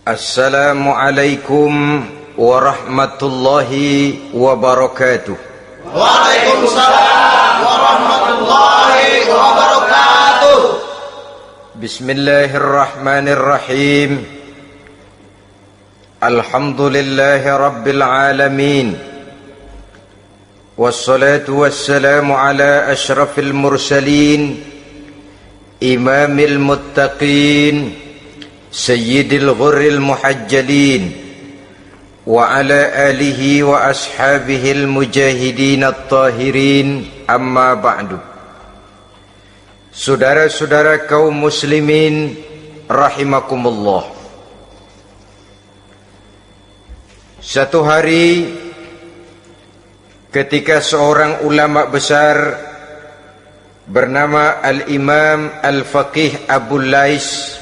Assalamualaikum warahmatullahi wabarakatuh. Waalaikumsalam warahmatullahi wabarakatuh. Bismillahirrahmanirrahim. Alhamdulillahi rabbil alamin. Wassalatu wassalamu ala ashrafil mursalin, imamil muttaqin, sayyidil ghurril muhajjalin, wa ala alihi wa ashabihil mujahidin at-tahirin, amma ba'du. Saudara-saudara kaum muslimin rahimakumullah. Satu hari ketika seorang ulama besar bernama Al-Imam Al-Faqih Abu Lais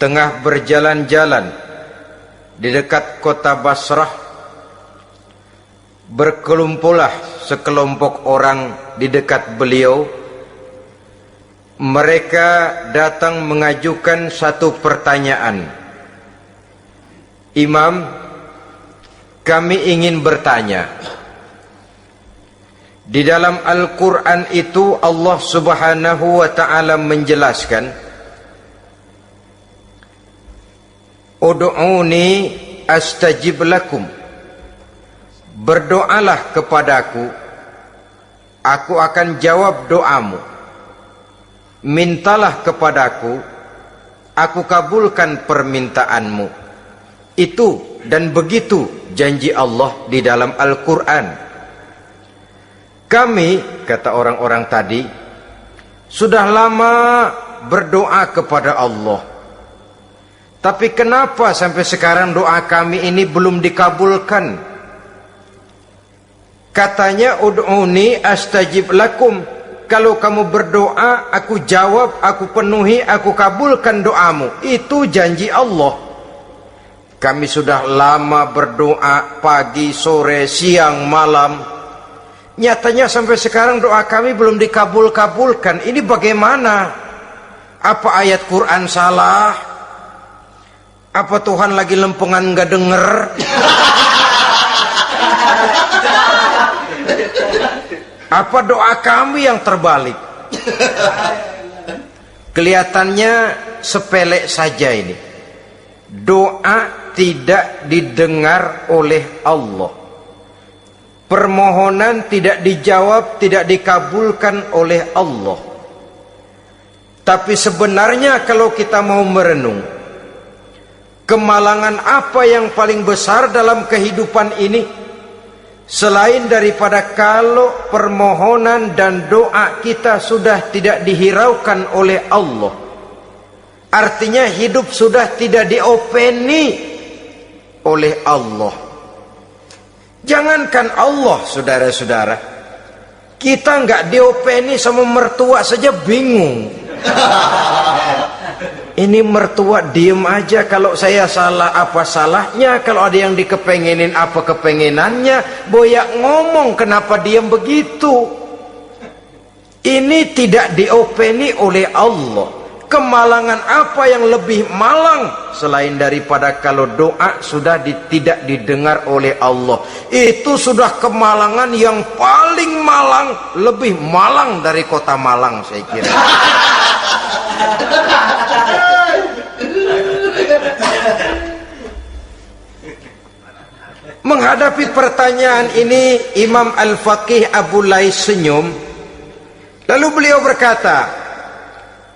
tengah berjalan-jalan di dekat kota Basrah, berkelumpulah sekelompok orang di dekat beliau. Mereka datang mengajukan satu pertanyaan. Imam, kami ingin bertanya. Di dalam Al-Quran itu Allah Subhanahu wa ta'ala menjelaskan, Ud'uni astajib lakum. Berdoalah kepadaku, aku akan jawab doamu. Mintalah kepadaku, aku kabulkan permintaanmu. Itu dan begitu janji Allah di dalam Al-Quran. Kami, kata orang-orang tadi, sudah lama berdoa kepada Allah. Tapi kenapa sampai sekarang doa kami ini belum dikabulkan? Katanya, ud'uni astajib lakum. Kalau kamu berdoa, aku jawab, aku penuhi, aku kabulkan doamu. Itu janji Allah. Kami sudah lama berdoa pagi, sore, siang, malam. Nyatanya sampai sekarang doa kami belum dikabul-kabulkan. Ini bagaimana? Apa ayat Quran salah? Apa Tuhan lagi lempengan nggak denger? Apa doa kami yang terbalik? Kelihatannya sepele saja ini. Doa tidak didengar oleh Allah. Permohonan tidak dijawab, tidak dikabulkan oleh Allah. Tapi sebenarnya kalau kita mau merenung, kemalangan apa yang paling besar dalam kehidupan ini selain daripada kalau permohonan dan doa kita sudah tidak dihiraukan oleh Allah? Artinya hidup sudah tidak diopeni oleh Allah. Jangankan Allah, saudara-saudara, kita nggak diopeni sama mertua saja bingung. Ini mertua diem aja, kalau saya salah apa salahnya, kalau ada yang dikepengenin apa kepengenannya, boyak ngomong kenapa diem begitu. Ini tidak diopeni oleh Allah. Kemalangan apa yang lebih malang selain daripada kalau doa sudah tidak didengar oleh Allah? Itu sudah kemalangan yang paling malang, lebih malang dari kota Malang saya kira. Menghadapi pertanyaan ini, Imam Al-Faqih Abu Lais senyum. Lalu beliau berkata,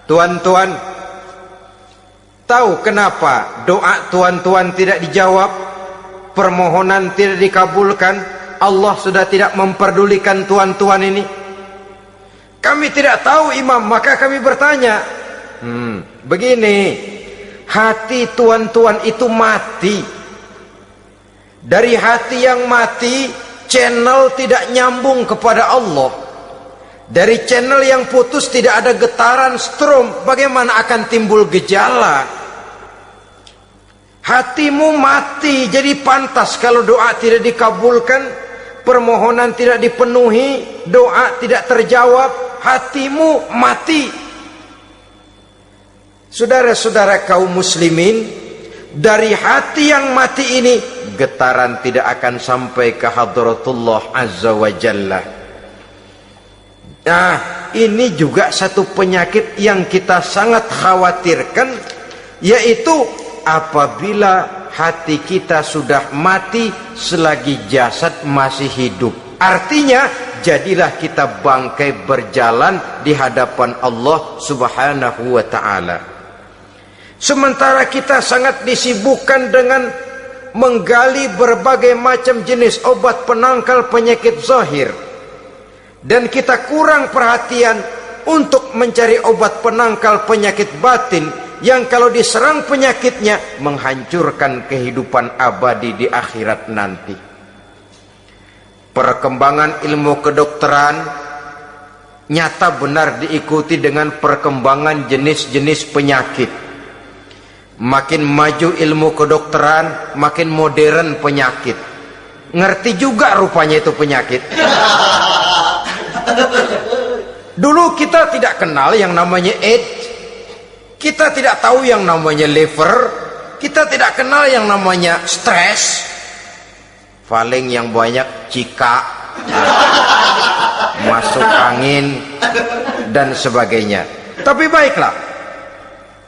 tuan-tuan, tahu kenapa doa tuan-tuan tidak dijawab, permohonan tidak dikabulkan? Allah sudah tidak memperdulikan tuan-tuan ini. Kami tidak tahu, Imam, maka kami bertanya. Begini, hati tuan-tuan itu mati. Dari hati yang mati, channel tidak nyambung kepada Allah. Dari channel yang putus tidak ada getaran strom, bagaimana akan timbul gejala? Hatimu mati, jadi pantas kalau doa tidak dikabulkan, permohonan tidak dipenuhi, doa tidak terjawab, hatimu mati. Saudara-saudara kaum muslimin, dari hati yang mati ini, getaran tidak akan sampai ke hadratullah azza wa jalla. Nah, ini juga satu penyakit yang kita sangat khawatirkan, yaitu apabila hati kita sudah mati selagi jasad masih hidup. Artinya, jadilah kita bangkai berjalan di hadapan Allah subhanahu wa ta'ala. Sementara kita sangat disibukkan dengan menggali berbagai macam jenis obat penangkal penyakit zahir, dan kita kurang perhatian untuk mencari obat penangkal penyakit batin yang kalau diserang penyakitnya menghancurkan kehidupan abadi di akhirat nanti. Perkembangan ilmu kedokteran nyata benar diikuti dengan perkembangan jenis-jenis penyakit. Makin maju ilmu kedokteran, makin modern penyakit. Ngerti juga rupanya itu penyakit. Dulu kita tidak kenal yang namanya AIDS, kita tidak tahu yang namanya liver, kita tidak kenal yang namanya stres, paling yang banyak cika, masuk angin, dan sebagainya. Tapi baiklah,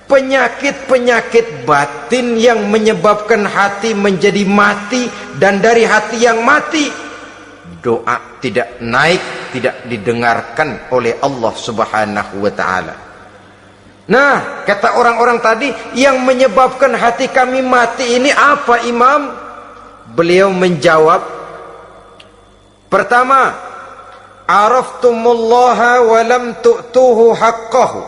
penyakit-penyakit batin yang menyebabkan hati menjadi mati, dan dari hati yang mati doa tidak naik, tidak didengarkan oleh Allah subhanahu wa ta'ala. Nah, kata orang-orang tadi, yang menyebabkan hati kami mati ini apa, Imam? Beliau menjawab, pertama, araftumullaha wa lam tu'tuhu haqqahu.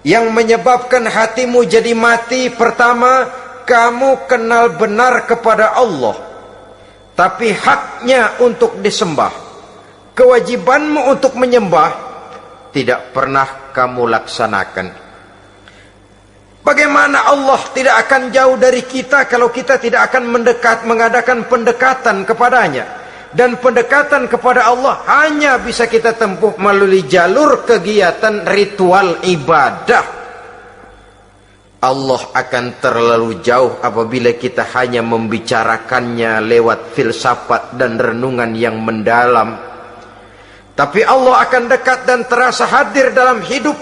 Yang menyebabkan hatimu jadi mati, pertama, kamu kenal benar kepada Allah, tapi haknya untuk disembah, kewajibanmu untuk menyembah, tidak pernah kamu laksanakan. Bagaimana Allah tidak akan jauh dari kita kalau kita tidak akan mengadakan pendekatan kepadanya? Dan pendekatan kepada Allah hanya bisa kita tempuh melalui jalur kegiatan ritual ibadah. Allah akan terlalu jauh apabila kita hanya membicarakannya lewat filsafat dan renungan yang mendalam. Tapi Allah akan dekat dan terasa hadir dalam hidup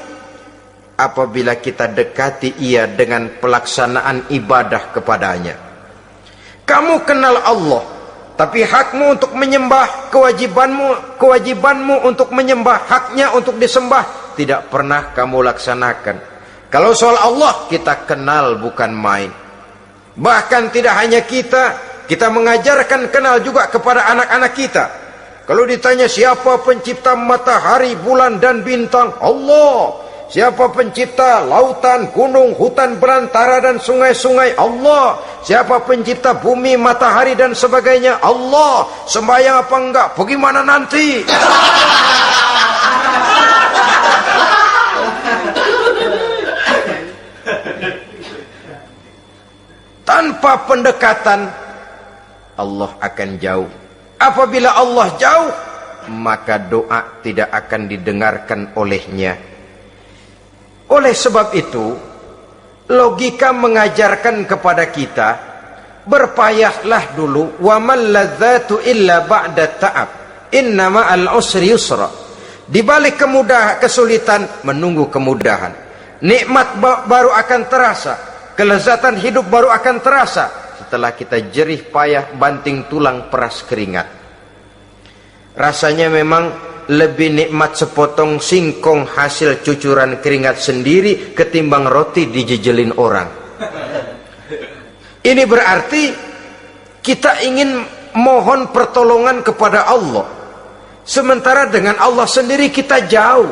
apabila kita dekati ia dengan pelaksanaan ibadah kepadanya. Kamu kenal Allah, tapi hakmu untuk menyembah, kewajibanmu untuk menyembah, haknya untuk disembah, tidak pernah kamu laksanakan. Kalau soal Allah kita kenal bukan main. Bahkan tidak hanya kita mengajarkan kenal juga kepada anak-anak kita. Kalau ditanya siapa pencipta matahari, bulan dan bintang, Allah. Siapa pencipta lautan, gunung, hutan belantara dan sungai-sungai, Allah. Siapa pencipta bumi, matahari dan sebagainya, Allah. Sembahyang apa enggak? Bagaimana nanti? Tanpa pendekatan, Allah akan jauh. Apabila Allah jauh, maka doa tidak akan didengarkan olehnya. Oleh sebab itu, logika mengajarkan kepada kita, berpayahlah dulu, wa mal ladzatu illa ba'da ta'ab, innama al-usri yusra. Di balik kesulitan menunggu kemudahan. Nikmat baru akan terasa, kelezatan hidup baru akan terasa setelah kita jerih payah banting tulang peras keringat. Rasanya memang lebih nikmat sepotong singkong hasil cucuran keringat sendiri ketimbang roti dijejelin orang. Ini berarti kita ingin mohon pertolongan kepada Allah, sementara dengan Allah sendiri kita jauh.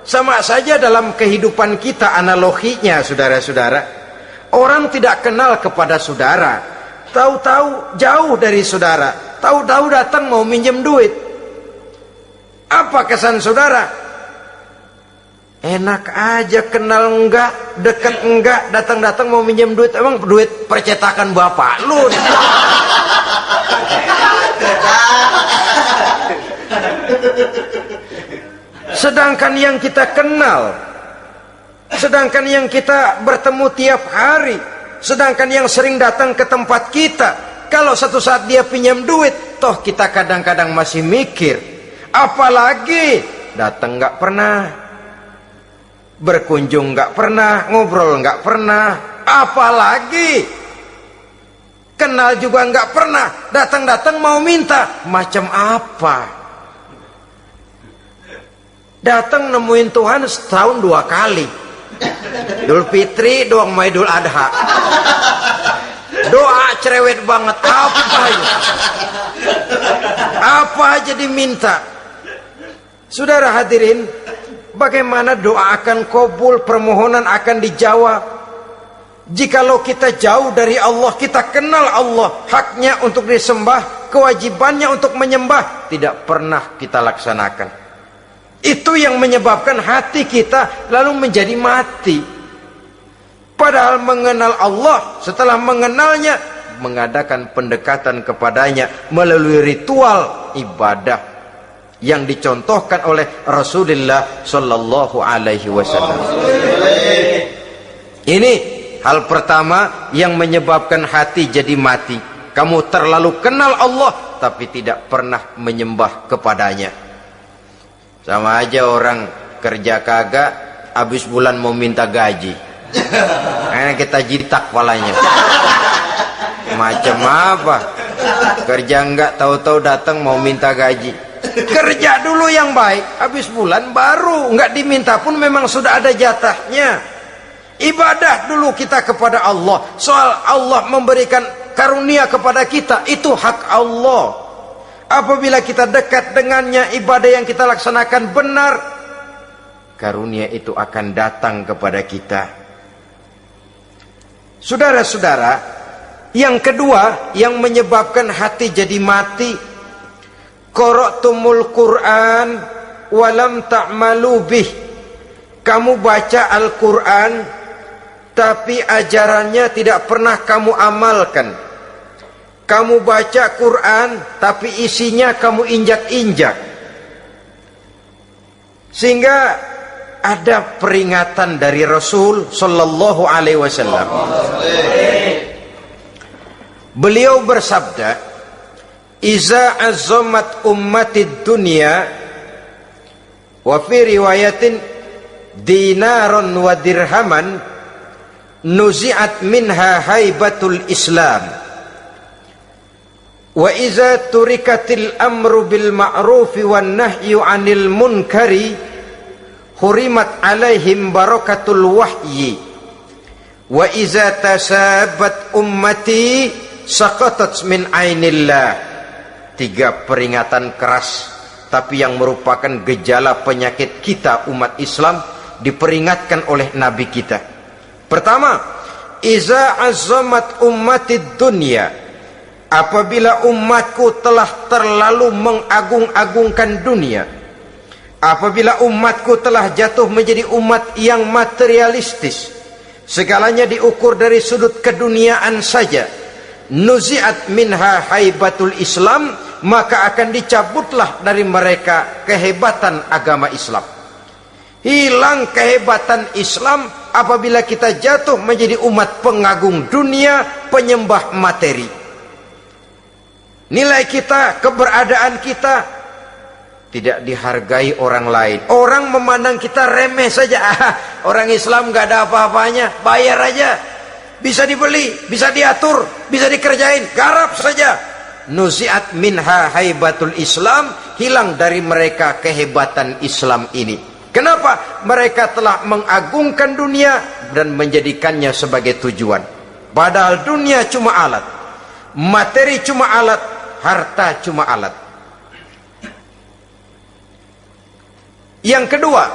Sama saja dalam kehidupan kita analoginya, saudara-saudara. Orang tidak kenal kepada saudara, tahu-tahu jauh dari saudara, tahu-tahu datang mau minjem duit. Apa kesan saudara? Enak aja, kenal enggak, dekat enggak, datang-datang mau minjem duit. Emang duit percetakan bapak lu? Sedangkan yang kita kenal, sedangkan yang kita bertemu tiap hari, Sedangkan yang sering datang ke tempat kita, kalau satu saat dia pinjam duit, toh kita kadang-kadang masih mikir. Apalagi datang nggak pernah, berkunjung nggak pernah, ngobrol nggak pernah, apalagi kenal juga nggak pernah, datang-datang mau minta. Macam apa? Datang nemuin Tuhan setahun 2 kali, Idul Fitri doang sama Idul Adha. Doa cerewet banget, apa aja diminta. Saudara hadirin, bagaimana doa akan kabul, permohonan akan dijawab? Jikalau kita jauh dari Allah, kita kenal Allah, haknya untuk disembah, kewajibannya untuk menyembah, tidak pernah kita laksanakan. Itu yang menyebabkan hati kita lalu menjadi mati. Padahal mengenal Allah, setelah mengenalnya, mengadakan pendekatan kepadanya melalui ritual ibadah yang dicontohkan oleh Rasulullah Sallallahu Alaihi Wasallam. Ini hal pertama yang menyebabkan hati jadi mati. Kamu terlalu kenal Allah tapi tidak pernah menyembah kepadanya. Sama aja orang kerja kagak, habis bulan mau minta gaji. Kita jitak kepalanya. Macam apa? Kerja enggak, tahu-tahu datang mau minta gaji. Kerja dulu yang baik, habis bulan baru enggak diminta pun memang sudah ada jatahnya. Ibadah dulu kita kepada Allah. Soal Allah memberikan karunia kepada kita, itu hak Allah. Apabila kita dekat dengannya, ibadah yang kita laksanakan benar, karunia itu akan datang kepada kita. Saudara-saudara, yang kedua yang menyebabkan hati jadi mati, qara'tumul Qur'an walam ta'malu bih. Kamu baca Al-Quran tapi ajarannya tidak pernah kamu amalkan. Kamu baca Quran tapi isinya kamu injak-injak. Sehingga ada peringatan dari Rasul Sallallahu Alaihi Wasallam. Beliau bersabda, "Iza azzamat ummatid dunya wa fi riwayatin dinaron wa dirhaman nuzi'at minha haibatul Islam. Wa iza turikatil amru bil ma'rufi wan nahyu 'anil munkari hurimat 'alaihim barakatul wahyi. Wa iza tasabat ummati saqatat min 'ainillah." 3 peringatan keras tapi yang merupakan gejala penyakit kita umat Islam diperingatkan oleh Nabi kita. Pertama, iza azzamat ummatid dunya. Apabila umatku telah terlalu mengagung-agungkan dunia, apabila umatku telah jatuh menjadi umat yang materialistis, segalanya diukur dari sudut keduniaan saja, nuzi'at minha haibatul Islam, maka akan dicabutlah dari mereka kehebatan agama Islam. Hilang kehebatan Islam apabila kita jatuh menjadi umat pengagung dunia, penyembah materi. Nilai kita, keberadaan kita tidak dihargai orang lain. Orang memandang kita remeh saja. Orang Islam gak ada apa-apanya, bayar aja, bisa dibeli, bisa diatur, bisa dikerjain, garap saja. Nuzi'at minha haibatul Islam, hilang dari mereka kehebatan Islam ini. Kenapa? Mereka telah mengagungkan dunia dan menjadikannya sebagai tujuan. Padahal dunia cuma alat, materi cuma alat, harta cuma alat. Yang kedua,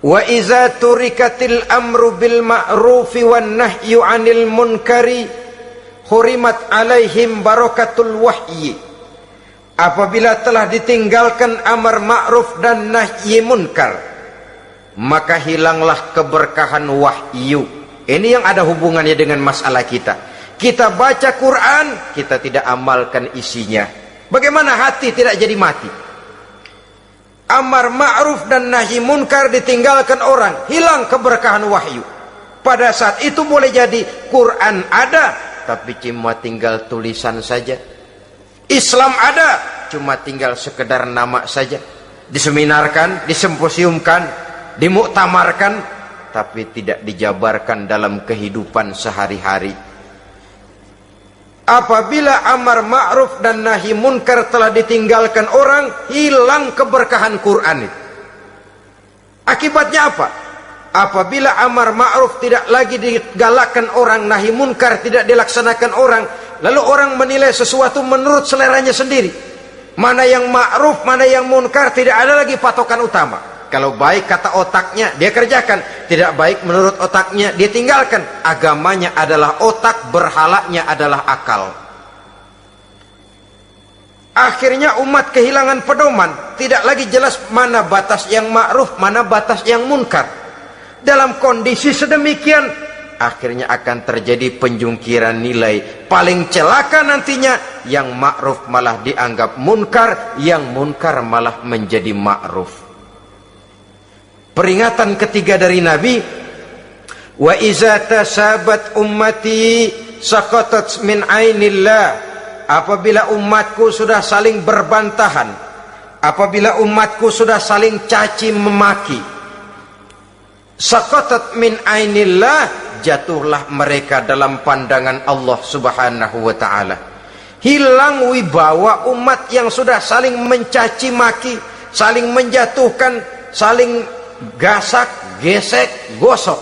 wa iza turikatil amru bil ma'rufi wan nahyu 'anil munkari hurimat 'alaihim barakatul wahyi. Apabila telah ditinggalkan amar ma'ruf dan nahi munkar, maka hilanglah keberkahan wahyu. Ini yang ada hubungannya dengan masalah kita. Kita baca Quran, kita tidak amalkan isinya. Bagaimana hati tidak jadi mati? Amar ma'ruf dan nahi munkar ditinggalkan orang, hilang keberkahan wahyu. Pada saat itu boleh jadi Quran ada, tapi cuma tinggal tulisan saja. Islam ada, cuma tinggal sekedar nama saja. Diseminarkan, disimposiumkan, dimuktamarkan, tapi tidak dijabarkan dalam kehidupan sehari-hari. Apabila amar ma'ruf dan nahi munkar telah ditinggalkan orang, hilang keberkahan Quran itu. Akibatnya apa? Apabila amar ma'ruf tidak lagi digalakkan orang, nahi munkar tidak dilaksanakan orang, lalu orang menilai sesuatu menurut seleranya sendiri. Mana yang ma'ruf, mana yang munkar, tidak ada lagi patokan utama. Kalau baik kata otaknya, dia kerjakan. Tidak baik menurut otaknya, dia tinggalkan. Agamanya adalah otak, berhalanya adalah akal. Akhirnya umat kehilangan pedoman. Tidak lagi jelas mana batas yang ma'ruf, mana batas yang munkar. Dalam kondisi sedemikian, akhirnya akan terjadi penjungkiran nilai. Paling celaka nantinya, yang ma'ruf malah dianggap munkar, yang munkar malah menjadi ma'ruf. Peringatan ketiga dari Nabi, wa iza tasabat ummati saqatat min ainillah. Apabila umatku sudah saling berbantahan, apabila umatku sudah saling caci memaki, saqatat min ainillah, jatuhlah mereka dalam pandangan Allah Subhanahu wa taala. Hilang wibawa umat yang sudah saling mencaci maki, saling menjatuhkan, saling gasak, gesek, gosok.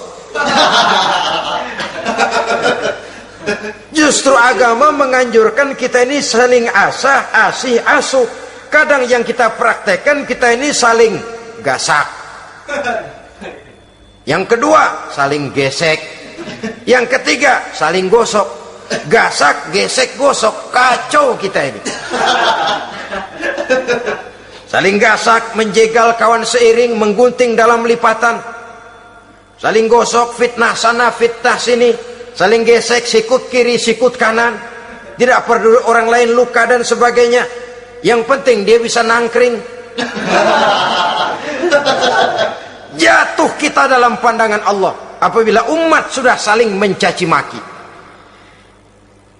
Justru agama menganjurkan kita ini saling asah, asih, asuh. Kadang yang kita praktekkan, kita ini saling gasak. Yang kedua, saling gesek. Yang ketiga, saling gosok. Gasak, gesek, gosok. Kacau kita ini. Saling gasak, menjegal kawan seiring, menggunting dalam lipatan. Saling gosok, fitnah sana, fitnah sini. Saling gesek, sikut kiri, sikut kanan. Tidak peduli orang lain luka dan sebagainya. Yang penting dia bisa nangkring. Jatuh kita dalam pandangan Allah apabila umat sudah saling mencaci maki.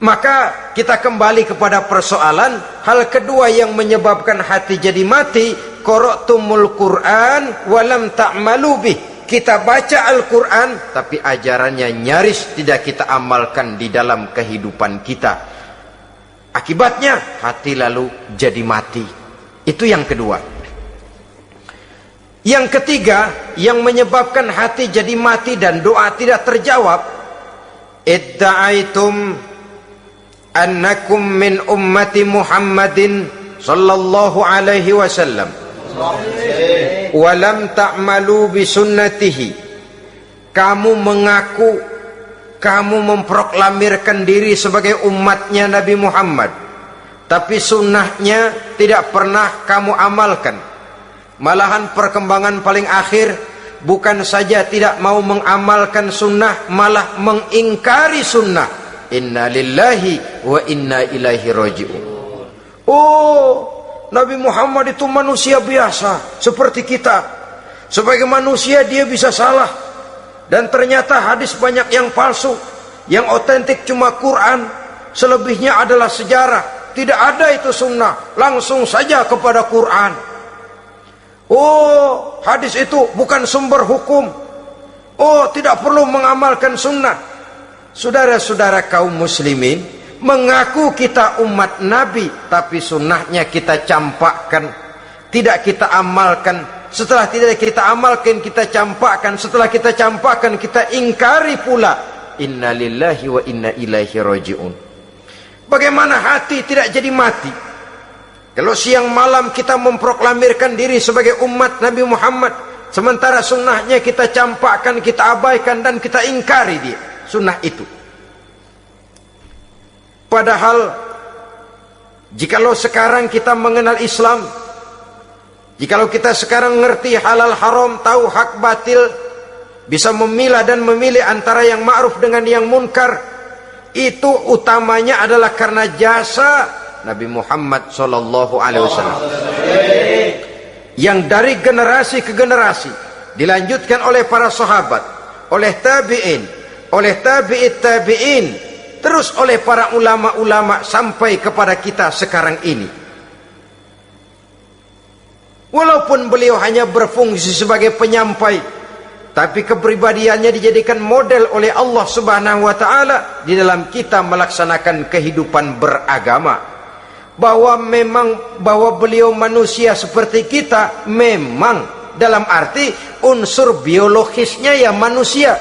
Maka kita kembali kepada persoalan, hal kedua yang menyebabkan hati jadi mati, qara'tumul Qur'an walam ta'malu bih. Kita baca Al-Quran, tapi ajarannya nyaris tidak kita amalkan di dalam kehidupan kita. Akibatnya hati lalu jadi mati. Itu yang kedua. Yang ketiga, yang menyebabkan hati jadi mati dan doa tidak terjawab, idda'aitum annakum min ummati Muhammadin sallallahu alaihi wasallam walam ta'malu bisunnatihi. Kamu mengaku, kamu memproklamirkan diri sebagai umatnya Nabi Muhammad, tapi sunnahnya tidak pernah kamu amalkan. Malahan perkembangan paling akhir, bukan saja tidak mau mengamalkan sunnah, malah mengingkari sunnah. Inna lillahi wa inna ilaihi raji'un. Oh, Nabi Muhammad itu manusia biasa seperti kita. Sebagai manusia dia bisa salah. Dan ternyata hadis banyak yang palsu. Yang otentik cuma Quran. Selebihnya adalah sejarah. Tidak ada itu sunnah. Langsung saja kepada Quran. Oh, hadis itu bukan sumber hukum. Oh, tidak perlu mengamalkan sunnah. Saudara-saudara kaum muslimin, mengaku kita umat Nabi, tapi sunnahnya kita campakkan, tidak kita amalkan. Setelah tidak kita amalkan, kita campakkan. Setelah kita campakkan, kita ingkari pula. Inna lillahi wa inna ilaihi raji'un. Bagaimana hati tidak jadi mati? Kalau siang malam kita memproklamirkan diri sebagai umat Nabi Muhammad, sementara sunnahnya kita campakkan, kita abaikan, dan kita ingkari dia sunnah itu. Padahal jikalau sekarang kita mengenal Islam, jikalau kita sekarang ngerti halal haram, tahu hak batil, bisa memilah dan memilih antara yang ma'ruf dengan yang munkar, itu utamanya adalah karena jasa Nabi Muhammad sallallahu alaihi wasallam. Yang dari generasi ke generasi dilanjutkan oleh para sahabat, oleh tabi'in, oleh tabi'it tabi'in, terus oleh para ulama-ulama sampai kepada kita sekarang ini. Walaupun beliau hanya berfungsi sebagai penyampai, tapi kepribadiannya dijadikan model oleh Allah Subhanahu wa taala di dalam kita melaksanakan kehidupan beragama. Bahwa beliau manusia seperti kita, memang dalam arti unsur biologisnya ya manusia,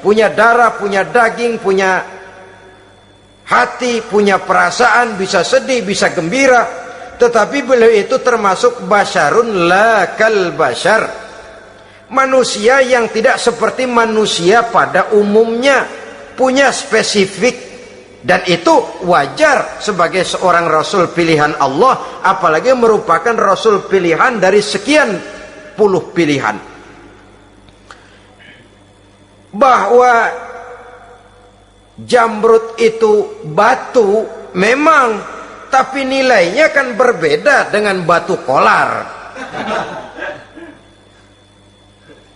punya darah, punya daging, punya hati, punya perasaan, bisa sedih, bisa gembira, tetapi beliau itu termasuk basyarun la kal basyar, manusia yang tidak seperti manusia pada umumnya, punya spesifik. Dan itu wajar sebagai seorang Rasul pilihan Allah, apalagi merupakan Rasul pilihan dari sekian puluh pilihan. Bahwa jamrud itu batu memang, tapi nilainya kan berbeda dengan batu kolar.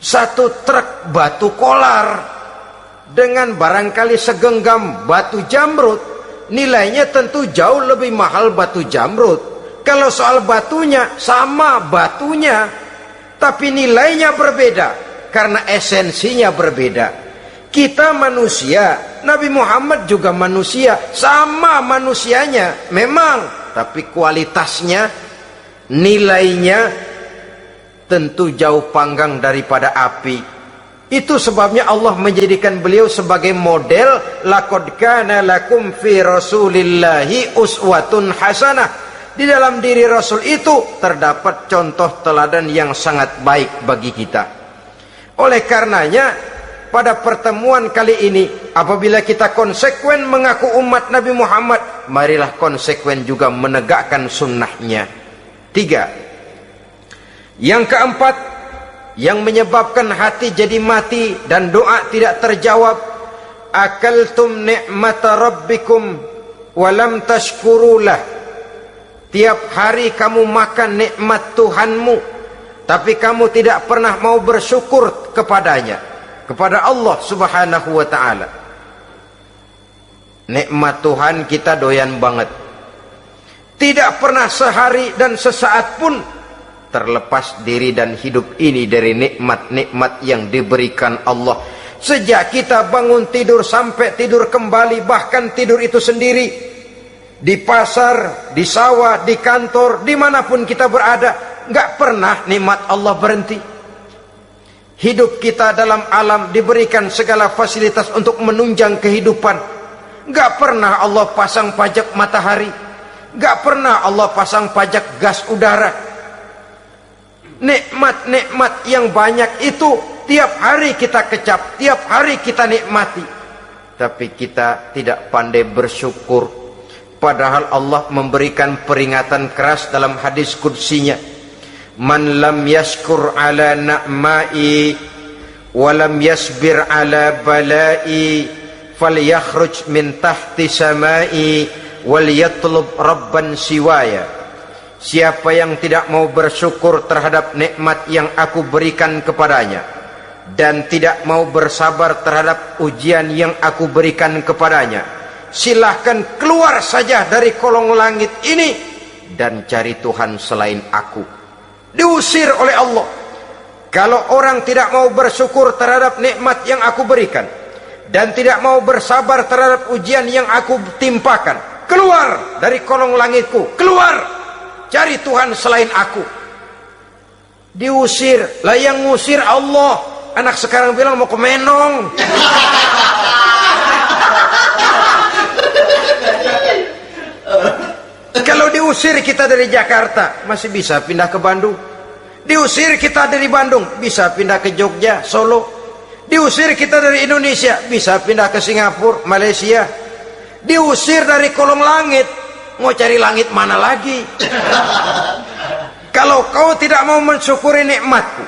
Satu truk batu kolar dengan barangkali segenggam batu jamrud, nilainya tentu jauh lebih mahal batu jamrud. Kalau soal batunya, sama batunya, tapi nilainya berbeda karena esensinya berbeda. Kita manusia, Nabi Muhammad juga manusia, sama manusianya memang, tapi kualitasnya, nilainya tentu jauh panggang daripada api. Itu sebabnya Allah menjadikan beliau sebagai model. Laqad kana lakum fi rasulillahi uswatun hasanah. Di dalam diri Rasul itu terdapat contoh teladan yang sangat baik bagi kita. Oleh karenanya, pada pertemuan kali ini, apabila kita konsekuen mengaku umat Nabi Muhammad, marilah konsekuen juga menegakkan sunnahnya. 3. Yang keempat, yang menyebabkan hati jadi mati dan doa tidak terjawab, akaltum ni'mata rabbikum walam tashkurulah. Tiap hari kamu makan nikmat Tuhanmu, tapi kamu tidak pernah mau bersyukur kepadanya, kepada Allah Subhanahu wa ta'ala. Nikmat Tuhan kita doyan banget, tidak pernah sehari dan sesaat pun terlepas diri dan hidup ini dari nikmat-nikmat yang diberikan Allah. Sejak kita bangun tidur sampai tidur kembali, bahkan tidur itu sendiri, di pasar, di sawah, di kantor, dimanapun kita berada, nggak pernah nikmat Allah berhenti. Hidup kita dalam alam diberikan segala fasilitas untuk menunjang kehidupan. Nggak pernah Allah pasang pajak matahari, nggak pernah Allah pasang pajak gas udara. Nikmat-nikmat yang banyak itu tiap hari kita kecap, tiap hari kita nikmati, tapi kita tidak pandai bersyukur. Padahal Allah memberikan peringatan keras dalam hadis qudsinya, man lam yashkur ala na'mai wa lam yasbir ala balai falyakhruj min tahti samai wal yatlub rabban siwaya. Siapa yang tidak mau bersyukur terhadap nikmat yang aku berikan kepadanya dan tidak mau bersabar terhadap ujian yang aku berikan kepadanya, silahkan keluar saja dari kolong langit ini dan cari Tuhan selain aku. Diusir oleh Allah. Kalau orang tidak mau bersyukur terhadap nikmat yang aku berikan dan tidak mau bersabar terhadap ujian yang aku timpakan, keluar dari kolong langitku, keluar, cari Tuhan selain aku. Diusir. Lah yang ngusir Allah. Anak sekarang bilang mau ke Menong. Kalau diusir kita dari Jakarta, masih bisa pindah ke Bandung. Diusir kita dari Bandung, bisa pindah ke Jogja, Solo. Diusir kita dari Indonesia, bisa pindah ke Singapura, Malaysia. Diusir dari kolong langit, mau cari langit mana lagi? Kalau kau tidak mau mensyukuri nikmatku,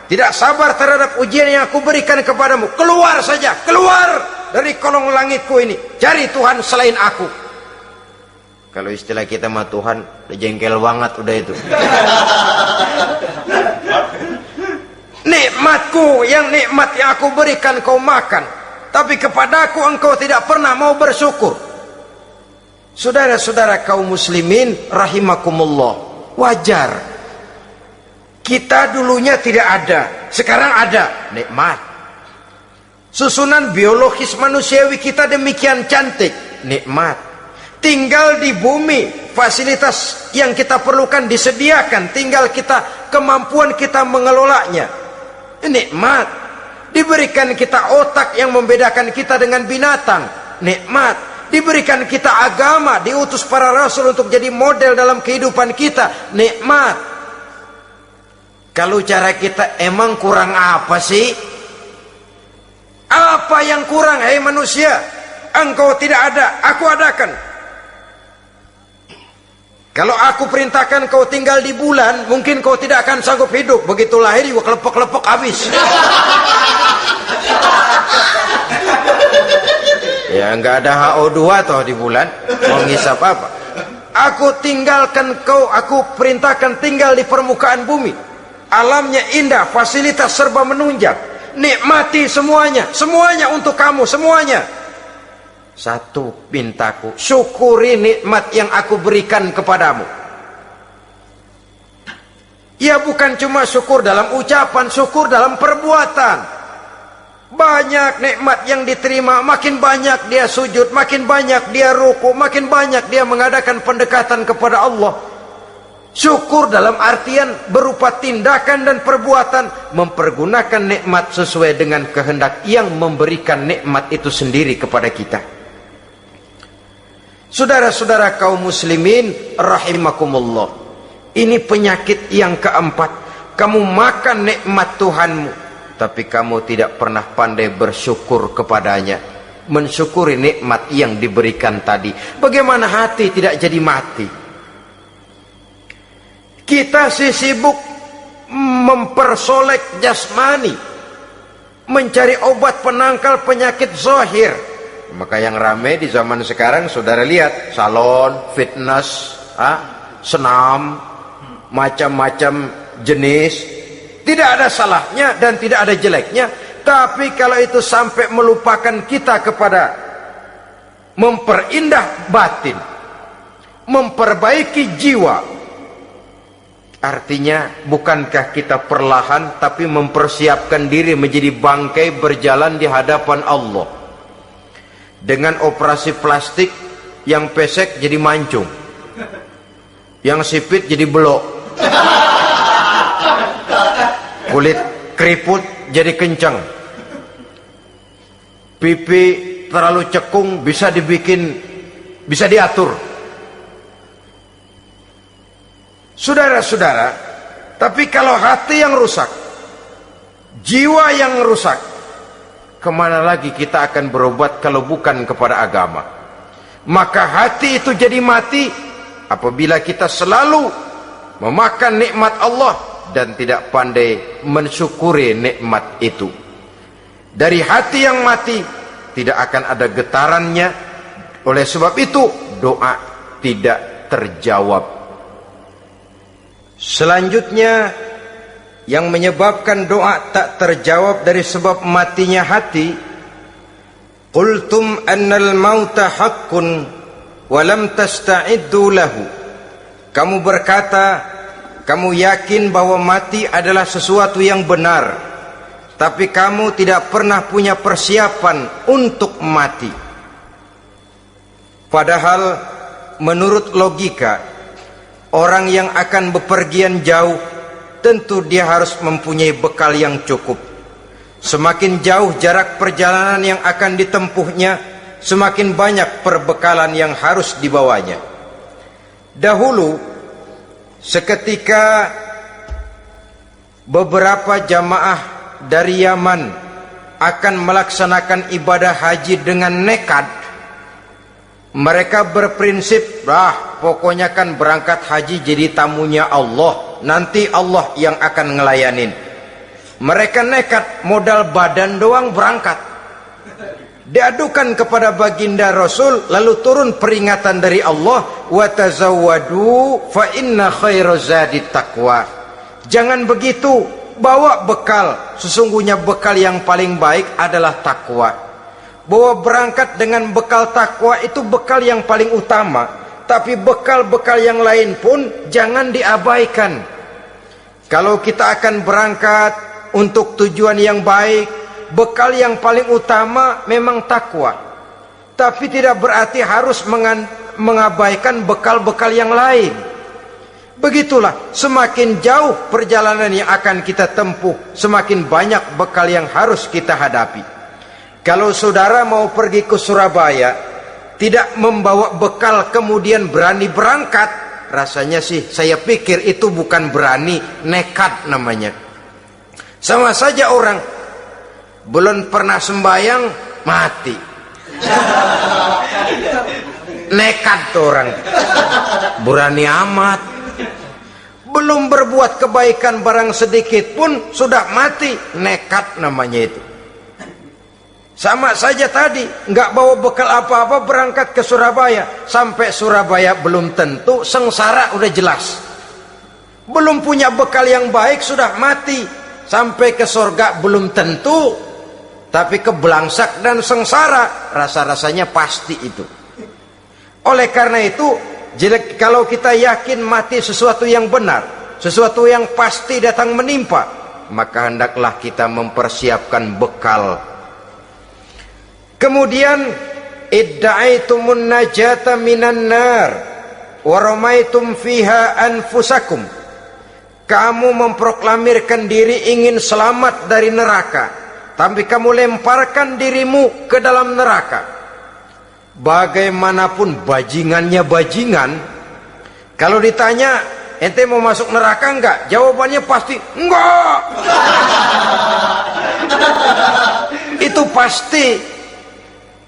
tidak sabar terhadap ujian yang aku berikan kepadamu, keluar saja, keluar dari kolong langitku ini, cari Tuhan selain aku. Kalau istilah kita mah Tuhan udah jengkel banget udah itu. Nikmatku, yang nikmat yang aku berikan kau makan, tapi kepadaku engkau tidak pernah mau bersyukur. Saudara-saudara kaum muslimin rahimakumullah, wajar. Kita dulunya tidak ada, sekarang ada, nikmat. Susunan biologis manusiawi kita demikian cantik, nikmat. Tinggal di bumi, fasilitas yang kita perlukan disediakan, tinggal kemampuan kita mengelolanya, nikmat. Diberikan kita otak yang membedakan kita dengan binatang, nikmat. Diberikan kita agama, diutus para rasul untuk jadi model dalam kehidupan kita, nikmat. Kalau cara kita emang kurang apa sih? Apa yang kurang, hai manusia? Engkau tidak ada, aku adakan. Kalau aku perintahkan kau tinggal di bulan, mungkin kau tidak akan sanggup hidup. Begitu lahir juga kelepek-kelepek habis. Ya nggak ada HO2 toh di bulan, mau ngisap apa? Aku tinggalkan kau, aku perintahkan tinggal di permukaan bumi. Alamnya indah, fasilitas serba menunjang. Nikmati semuanya, semuanya untuk kamu, semuanya. Satu pintaku, syukuri nikmat yang aku berikan kepadamu. Ya bukan cuma syukur dalam ucapan, syukur dalam perbuatan. Banyak nikmat yang diterima, makin banyak dia sujud, makin banyak dia ruku, makin banyak dia mengadakan pendekatan kepada Allah. Syukur dalam artian berupa tindakan dan perbuatan, mempergunakan nikmat sesuai dengan kehendak yang memberikan nikmat itu sendiri kepada kita. Saudara-saudara kaum muslimin rahimakumullah, ini penyakit yang keempat. Kamu makan nikmat Tuhanmu, tapi kamu tidak pernah pandai bersyukur kepadanya, mensyukuri nikmat yang diberikan tadi. Bagaimana hati tidak jadi mati? Kita sibuk mempersolek jasmani, mencari obat penangkal penyakit zahir. Maka yang ramai di zaman sekarang, saudara lihat, salon, fitness, senam, macam-macam jenis. Tidak ada salahnya dan tidak ada jeleknya. Tapi kalau itu sampai melupakan kita kepada memperindah batin, memperbaiki jiwa, artinya bukankah kita perlahan tapi mempersiapkan diri menjadi bangkai berjalan di hadapan Allah? Dengan operasi plastik, yang pesek jadi mancung, yang sipit jadi belok, kulit keriput jadi kencang, pipi terlalu cekung bisa diatur. Saudara-saudara, tapi kalau hati yang rusak, jiwa yang rusak, kemana lagi kita akan berobat kalau bukan kepada agama? Maka hati itu jadi mati apabila kita selalu memakan nikmat Allah dan tidak pandai mensyukuri nikmat itu. Dari hati yang mati tidak akan ada getarannya. Oleh sebab itu doa tidak terjawab. Selanjutnya yang menyebabkan doa tak terjawab dari sebab matinya hati, qultum annal mauta haqqun wa lam tasta'iddu lahu. Kamu berkata, kamu yakin bahwa mati adalah sesuatu yang benar, tapi kamu tidak pernah punya persiapan untuk mati. Padahal menurut logika, orang yang akan bepergian jauh tentu dia harus mempunyai bekal yang cukup. Semakin jauh jarak perjalanan yang akan ditempuhnya, semakin banyak perbekalan yang harus dibawanya. Dahulu, seketika beberapa jamaah dari Yaman akan melaksanakan ibadah haji dengan nekat, mereka berprinsip, pokoknya kan berangkat haji jadi tamunya Allah, nanti Allah yang akan ngelayanin. Mereka nekat, modal badan doang berangkat. Diadukan kepada baginda Rasul, lalu turun peringatan dari Allah, wa tazawwadu fa inna khairaz zadi taqwa. Jangan begitu, bawa bekal, sesungguhnya bekal yang paling baik adalah takwa. bahwa berangkat dengan bekal takwa itu bekal yang paling utama, tapi bekal-bekal yang lain pun jangan diabaikan. Kalau kita akan berangkat untuk tujuan yang baik, bekal yang paling utama memang takwa, tapi tidak berarti harus mengabaikan bekal-bekal yang lain. Begitulah, semakin jauh perjalanan yang akan kita tempuh, semakin banyak bekal yang harus kita hadapi. Kalau saudara mau pergi ke Surabaya, tidak membawa bekal kemudian berani berangkat, rasanya sih saya pikir itu bukan berani, nekat namanya. Sama saja orang belum pernah sembahyang mati, nekat tuh orang, berani amat. Belum berbuat kebaikan barang sedikit pun sudah mati, nekat namanya itu. Sama saja tadi, nggak bawa bekal apa-apa berangkat ke Surabaya. Sampai Surabaya belum tentu, sengsara udah jelas. Belum punya bekal yang baik sudah mati. Sampai ke surga belum tentu, tapi kebelangsak dan sengsara rasa-rasanya pasti itu. Oleh karena itu, kalau kita yakin mati sesuatu yang benar, sesuatu yang pasti datang menimpa, maka hendaklah kita mempersiapkan bekal. Kemudian idda'aitumun najata minan nar wa ramaitum fiha anfusakum. Kamu memproklamirkan diri ingin selamat dari neraka, tapi kamu lemparkan dirimu ke dalam neraka. Bagaimanapun bajingannya bajingan, kalau ditanya ente mau masuk neraka enggak, jawabannya pasti enggak. Itu pasti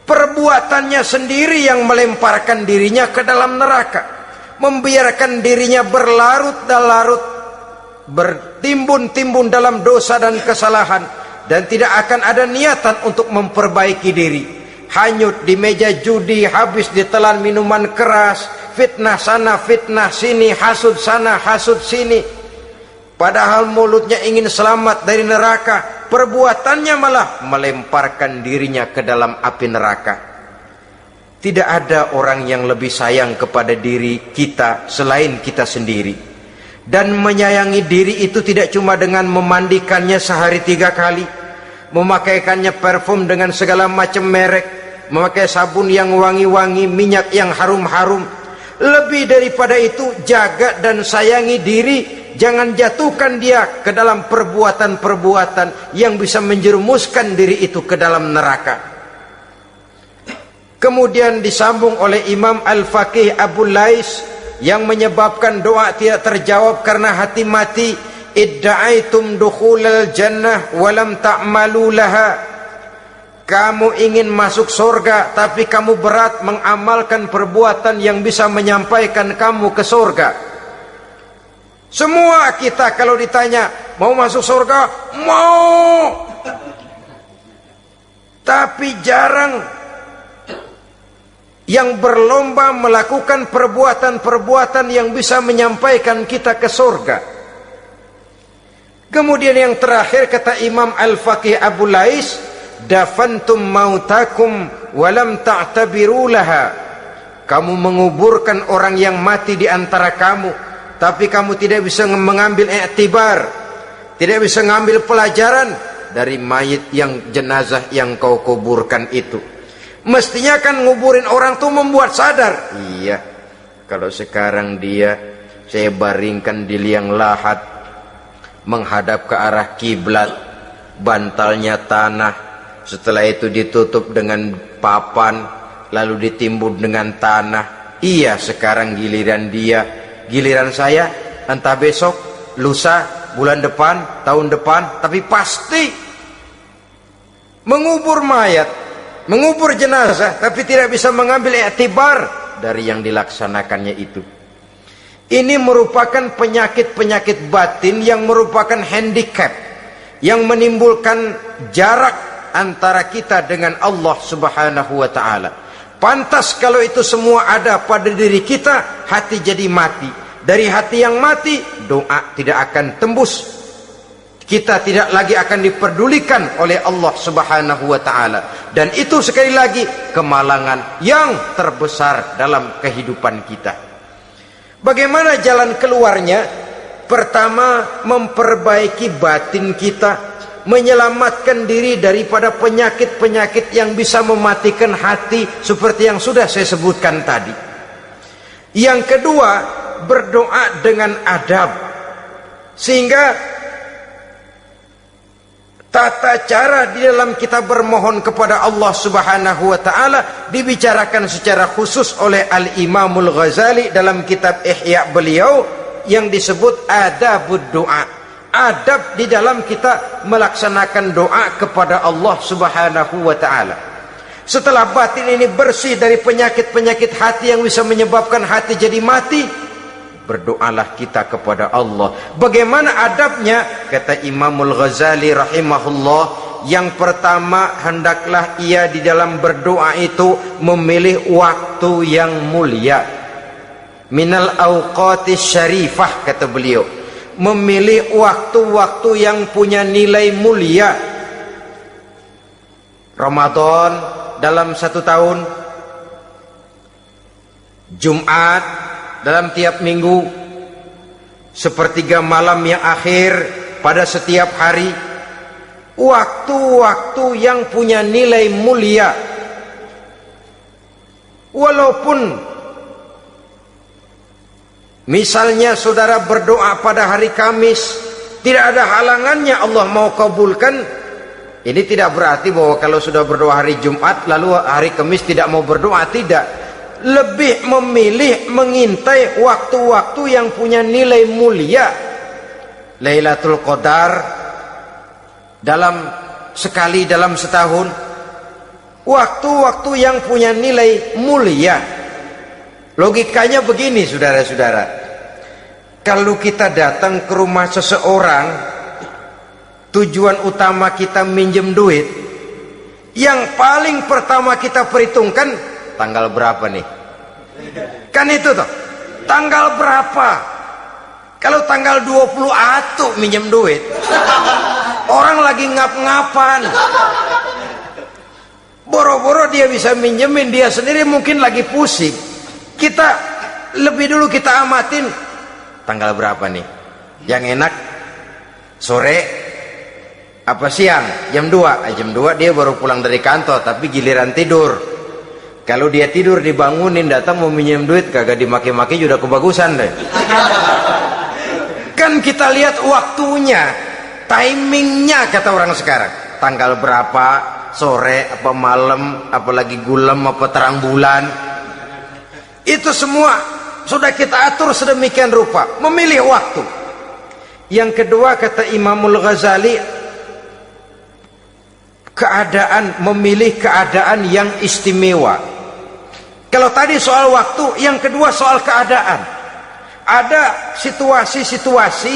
perbuatannya sendiri yang melemparkan dirinya ke dalam neraka, membiarkan dirinya berlarut-larut, bertimbun-timbun dalam dosa dan kesalahan, dan tidak akan ada niatan untuk memperbaiki diri. Hanyut di meja judi, habis ditelan minuman keras, fitnah sana fitnah sini, hasud sana hasud sini. Padahal mulutnya ingin selamat dari neraka, perbuatannya malah melemparkan dirinya ke dalam api neraka. Tidak ada orang yang lebih sayang kepada diri kita selain kita sendiri. Dan menyayangi diri itu tidak cuma dengan memandikannya sehari 3 kali, memakaikannya parfum dengan segala macam merek, memakai sabun yang wangi-wangi, minyak yang harum-harum. Lebih daripada itu, jaga dan sayangi diri. Jangan jatuhkan dia ke dalam perbuatan-perbuatan yang bisa menjerumuskan diri itu ke dalam neraka. Kemudian disambung oleh Imam Al-Faqih Abu Lais yang menyebabkan doa tidak terjawab karena hati mati. Idda'aitum dukhulal jannah walam ta'malu laha. Kamu ingin masuk surga, tapi kamu berat mengamalkan perbuatan yang bisa menyampaikan kamu ke surga. Semua kita kalau ditanya mau masuk surga, mau. Tapi jarang yang berlomba melakukan perbuatan-perbuatan yang bisa menyampaikan kita ke surga. Kemudian yang terakhir kata Imam Al-Faqih Abu Lais, dafantum mautakum walam ta'tabiru laha. Kamu menguburkan orang yang mati di antara kamu, tapi kamu tidak bisa mengambil iktibar, tidak bisa mengambil pelajaran dari mayit yang jenazah yang kau kuburkan itu. Mestinya kan nguburin orang tuh membuat sadar. Iya, kalau sekarang saya baringkan di liang lahat, menghadap ke arah kiblat, bantalnya tanah, setelah itu ditutup dengan papan, lalu ditimbun dengan tanah. Iya, sekarang giliran dia. Giliran saya, entah besok, lusa, bulan depan, tahun depan, tapi pasti mengubur mayat, mengubur jenazah, tapi tidak bisa mengambil iktibar dari yang dilaksanakannya itu. Ini merupakan penyakit-penyakit batin yang merupakan handicap, yang menimbulkan jarak antara kita dengan Allah Subhanahu wa ta'ala. Pantas kalau itu semua ada pada diri kita, hati jadi mati. Dari hati yang mati, doa tidak akan tembus. kita tidak lagi akan diperdulikan oleh Allah Subhanahu wa taala, dan itu sekali lagi kemalangan yang terbesar dalam kehidupan kita. Bagaimana jalan keluarnya? Pertama, memperbaiki batin kita, menyelamatkan diri daripada penyakit-penyakit yang bisa mematikan hati seperti yang sudah saya sebutkan tadi. Yang kedua, berdoa dengan adab, sehingga tata cara di dalam kita bermohon kepada Allah Subhanahu wa taala dibicarakan secara khusus oleh Al-Imamul Ghazali dalam kitab Ihya beliau yang disebut adabud doa. Adab di dalam kita melaksanakan doa kepada Allah Subhanahu wa taala. Setelah batin ini bersih dari penyakit-penyakit hati yang bisa menyebabkan hati jadi mati, berdoalah kita kepada Allah. Bagaimana adabnya? Kata Imamul Ghazali rahimahullah, yang pertama, hendaklah ia di dalam berdoa itu memilih waktu yang mulia. Minal awqatis syarifah, kata beliau, memilih waktu-waktu yang punya nilai mulia. Ramadan dalam 1 tahun, Jumat dalam tiap minggu, sepertiga malam yang akhir pada setiap hari, waktu-waktu yang punya nilai mulia. Walaupun misalnya saudara berdoa pada hari Kamis, tidak ada halangannya Allah mau kabulkan. Ini tidak berarti bahwa kalau sudah berdoa hari Jumat lalu hari Kamis tidak mau berdoa, tidak. Lebih memilih mengintai waktu-waktu yang punya nilai mulia. Lailatul Qadar sekali dalam setahun, waktu-waktu yang punya nilai mulia. Logikanya begini, saudara-saudara, kalau kita datang ke rumah seseorang, tujuan utama kita minjem duit, yang paling pertama kita perhitungkan tanggal berapa nih? Kan itu toh, tanggal berapa? Kalau tanggal 20 atuh minjem duit, orang lagi ngap-ngapan, boro-boro dia bisa minjemin, dia sendiri mungkin lagi pusing. Kita lebih dulu kita amatin tanggal berapa nih, yang enak sore apa siang, jam 2. Jam 2 dia baru pulang dari kantor, tapi giliran tidur. Kalau dia tidur dibangunin, datang mau minjem duit, kagak dimaki-maki sudah kebagusan deh. Kan kita lihat waktunya, timingnya, kata orang sekarang. Tanggal berapa, sore apa malam, apalagi gulem apa terang bulan. Itu semua sudah kita atur sedemikian rupa, memilih waktu. Yang kedua, kata Imamul Ghazali, memilih keadaan yang istimewa. Kalau tadi soal waktu, yang kedua soal keadaan. Ada situasi-situasi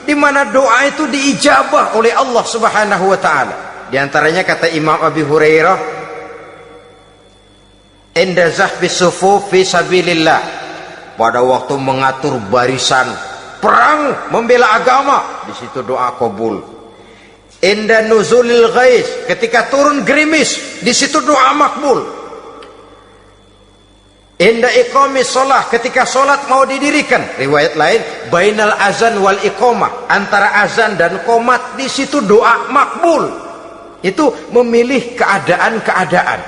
di mana doa itu diijabah oleh Allah Subhanahu wa taala. Di antaranya kata Imam Abi Hurairah, "Inda zahbis sufuf fi sabilillah." Pada waktu mengatur barisan perang membela agama, di situ doa kabul. Inda nuzulil ghais, ketika turun gerimis, di situ doa makbul. Inda iqamis shalah, ketika salat mau didirikan, riwayat lain bainal azan wal iqamah, antara azan dan qomat, di situ doa makbul. Itu memilih keadaan-keadaan.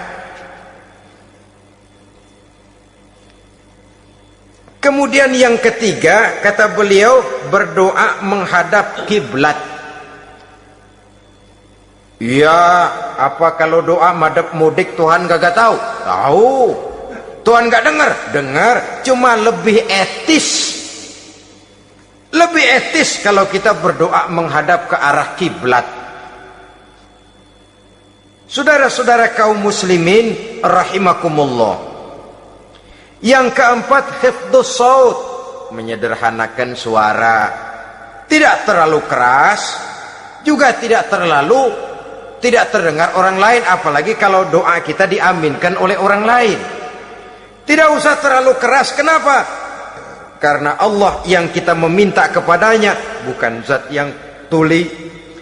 Kemudian yang ketiga, kata beliau, berdoa menghadap kiblat. Ya, apa kalau doa madhab mudik Tuhan gak tahu? Tahu. Tuhan gak dengar? Dengar. Cuma lebih etis. Lebih etis kalau kita berdoa menghadap ke arah kiblat. Saudara-saudara kaum muslimin rahimakumullah. Yang keempat, hifdzus shaut, menyederhanakan suara. Tidak terlalu keras, juga tidak terdengar orang lain, apalagi kalau doa kita diaminkan oleh orang lain. Tidak usah terlalu keras. Kenapa? Karena Allah yang kita meminta kepadanya bukan zat yang tuli,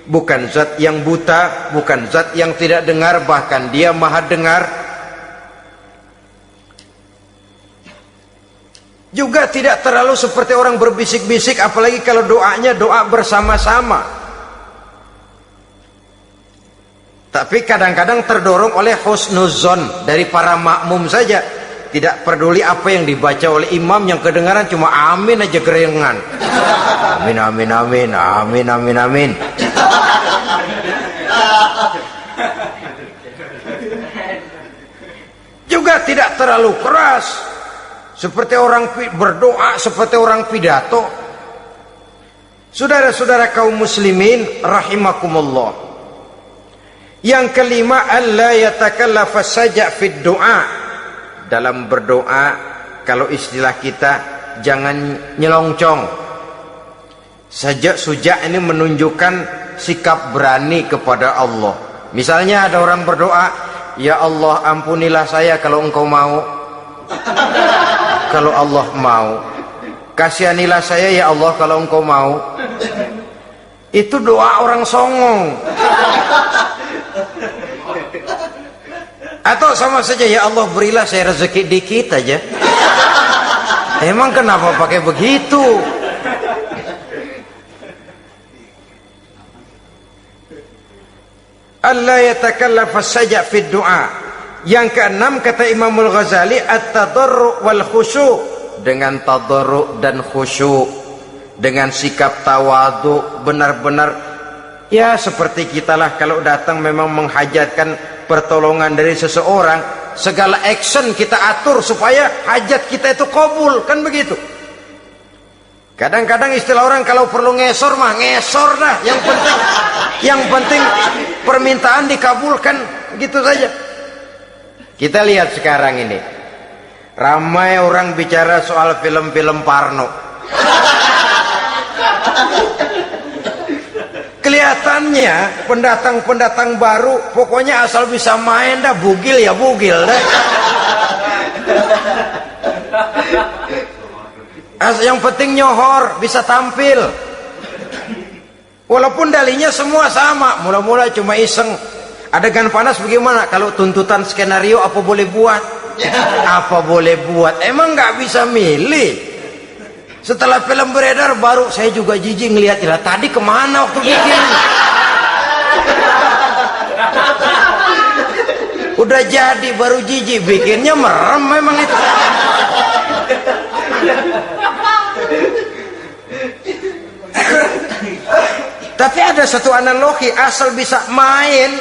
bukan zat yang buta, bukan zat yang tidak dengar, bahkan dia maha dengar. Juga tidak terlalu seperti orang berbisik-bisik, apalagi kalau doanya doa bersama-sama. Tapi kadang-kadang terdorong oleh husnuzon dari para makmum saja. Tidak peduli apa yang dibaca oleh imam, yang kedengaran cuma amin aja gerengan. Amin, amin, amin, amin, amin, amin. Juga tidak terlalu keras, seperti orang berdoa, seperti orang pidato. Saudara-saudara kaum muslimin rahimakumullah. Yang kelima, alla yatakallafa saja' fid du'a. Dalam berdoa, kalau istilah kita, jangan nyelongcong. Sajak sujak ini menunjukkan sikap berani kepada Allah. Misalnya ada orang berdoa, ya Allah ampunilah saya kalau engkau mau. Kalau Allah mau. Kasihanilah saya ya Allah kalau engkau mau. Itu doa orang songong. Atau sama saja, ya Allah berilah saya rezeki dikit aja. Emang kenapa pakai begitu? Allah yatakallafa saja fid du'a. Yang keenam kata Imam Al-Ghazali, at-tadarru' wal khusyu'. Dengan tadarru' dan khusyuk, dengan sikap tawadu, benar-benar ya seperti kita lah kalau datang memang menghajatkan pertolongan dari seseorang, segala action kita atur supaya hajat kita itu kabul, kan begitu. Kadang-kadang istilah orang kalau perlu ngesor mah ngesor dah, yang penting permintaan dikabulkan, gitu saja. Kita lihat sekarang ini, ramai orang bicara soal film-film Parno. Kelihatannya pendatang-pendatang baru, pokoknya asal bisa main dah, bugil ya bugil dah. Yang penting nyohor, bisa tampil. Walaupun dalinya semua sama, mula-mula cuma iseng. Adegan panas bagaimana? Kalau tuntutan skenario apa boleh buat? Apa boleh buat? Emang nggak bisa milih. Setelah film beredar baru saya juga jijik ngelihat, tadi kemana waktu bikin? Udah jadi baru jijik, bikinnya merem memang itu. Tapi ada satu analogi, asal bisa main,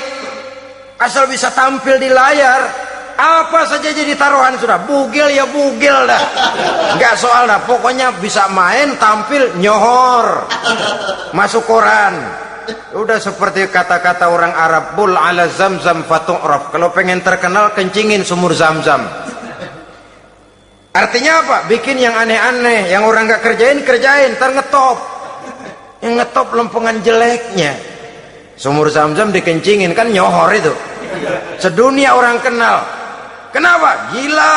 asal bisa tampil di layar, apa saja jadi taruhan sudah. Bugil ya bugil dah, nggak soal dah, pokoknya bisa main, tampil, nyohor, masuk koran. Udah seperti kata-kata orang Arab, bul ala zamzam fatu'raf. Kalau pengen terkenal kencingin sumur Zamzam. Artinya apa? Bikin yang aneh-aneh, yang orang nggak kerjain, ntar ngetop. Yang ngetop lempengan jeleknya. Sumur Zamzam dikencingin, kan nyohor itu. Sedunia orang kenal. Kenapa? Gila.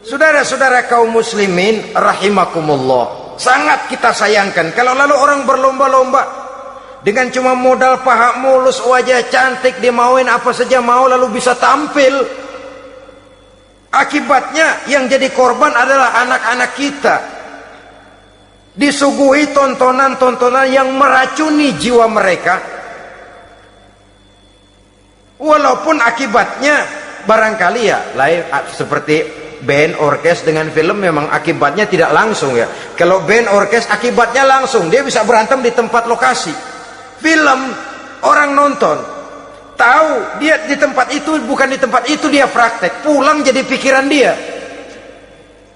Saudara-saudara kaum muslimin rahimakumullah, sangat kita sayangkan kalau lalu orang berlomba-lomba dengan cuma modal paha mulus, wajah cantik, dimauin apa saja mau, lalu bisa tampil. Akibatnya yang jadi korban adalah anak-anak kita, disuguhi tontonan-tontonan yang meracuni jiwa mereka. Walaupun akibatnya barangkali ya lain, seperti band orkes dengan film memang akibatnya tidak langsung ya. Kalau band orkes akibatnya langsung, dia bisa berantem di tempat lokasi. Film orang nonton tahu dia di tempat itu, bukan di tempat itu dia praktek, pulang jadi pikiran dia,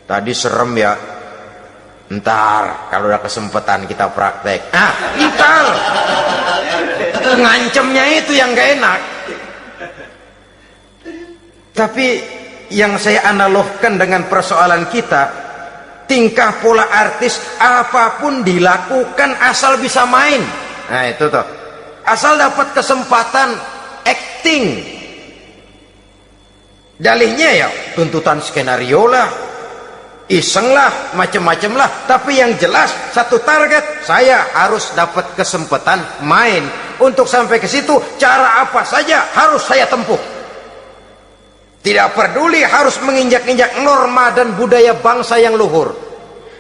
tadi serem ya, ntar kalau udah kesempatan kita praktek. Ntar ngancemnya itu yang gak enak. Tapi yang saya analogkan dengan persoalan kita, tingkah pola artis apapun dilakukan asal bisa main. Nah itu tuh, asal dapat kesempatan acting. Dalihnya ya tuntutan skenario lah, iseng lah, macam-macam lah, tapi yang jelas satu target, saya harus dapat kesempatan main. Untuk sampai ke situ, cara apa saja harus saya tempuh. Tidak peduli harus menginjak-injak norma dan budaya bangsa yang luhur.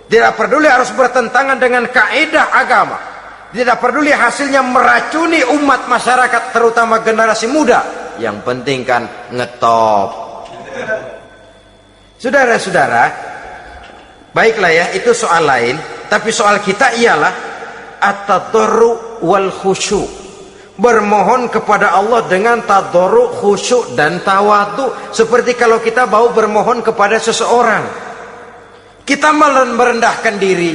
Tidak peduli harus bertentangan dengan kaidah agama. Tidak peduli hasilnya meracuni umat masyarakat, terutama generasi muda. Yang penting kan ngetop. Saudara-saudara, baiklah ya, itu soal lain. Tapi soal kita ialah at-tadarru wal khusyuk. Bermohon kepada Allah dengan tadarru, khusyuk dan tawadhu. Seperti kalau kita mau bermohon kepada seseorang, kita malah merendahkan diri.